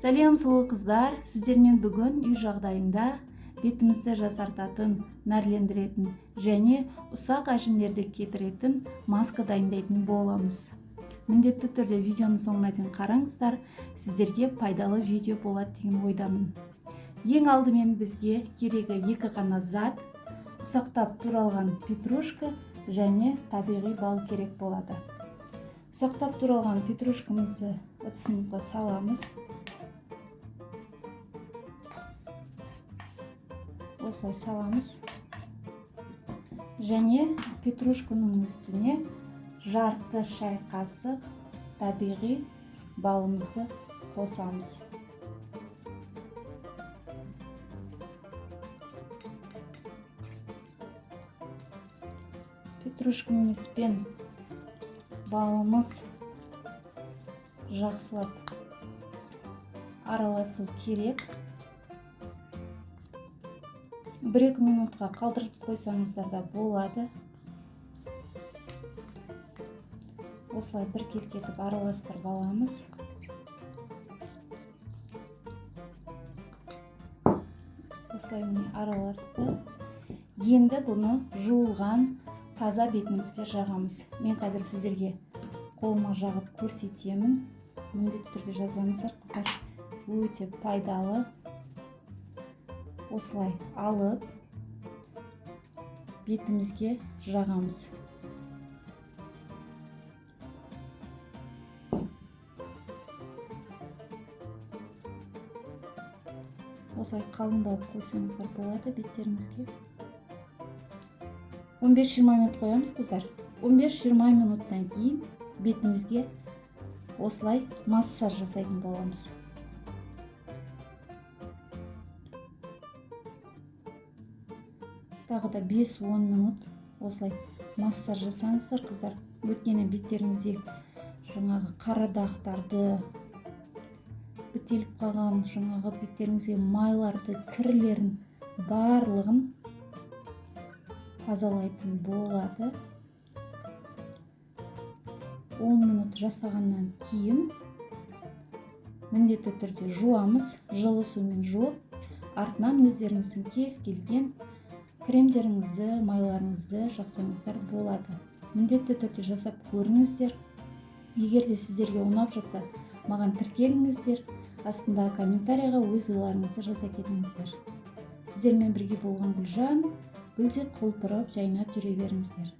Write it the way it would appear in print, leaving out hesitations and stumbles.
Сәлем сұлу қыздар, сіздермен бүгін үй жағдайында бетімізді жасартатын, нәрлендіретін және ұсақ әжімдерді кетіретін маска дайындайтын боламыз. Міндетті түрде видеоның соңына дейін қараңыздар, сіздерге пайдалы видео болады деген ойдамын. Ең алдымен бізге керегі екі ғана зат, ұсақтап туралған петрушка және табиғи бал керек болады. Ұсақтап туралған петрушкамызды ыдысымызға саламыз. Осылай саламыз. Және петрушканың үстіне жарты шай қасық табиғи балымызды қосамыз. Петрушкамыз бен балымыз жақсылап араласу керек. 1-2 минутқа қалдырып қойсаңыздар да болады. Осылай біркелкетіп араластырып аламыз. Осылай араласты. Енді бұны жуылған таза бетіңізге жағамыз. Мен қазір сіздерге қолыма жағып көрсетемін. Міндетті түрде жазаңыздар, қыздар. Өте пайдалы. Осылай алып бетімізге жағамыз. Осылай қалыңдап қойсаңыздар болады беттеріңізге. 15-20 минут қоямыз, қыздар. 15-20 минуттан кейін бетімізге осылай массаж жасайтын боламыз. Тағы да 5-10 минут осылай массаж жасаңыздар, қыздар. Өйткені беттеріңізде жаңағы қара дақтарды, бітеліп қалған жаңағы беттеріңізге майларды, кірлерін барлығын тазалайтын болады. 10 минут жасағаннан кейін міндетті түрде жуамыз, жылы сумен жуып, артынан өздеріңіздің кез келген кремдеріңізді, майларыңызды жақсаңыздар болады. Міндетті түрде жасап көріңіздер. Егер де сіздерге ұнап жатса, маған тіркеліңіздер. Астындағы комментарийға өз ойларыңызды жаза кетіңіздер. Сіздермен бірге болған Гүлжан, гүлдеп құлпырып жайнап жүре беріңіздер.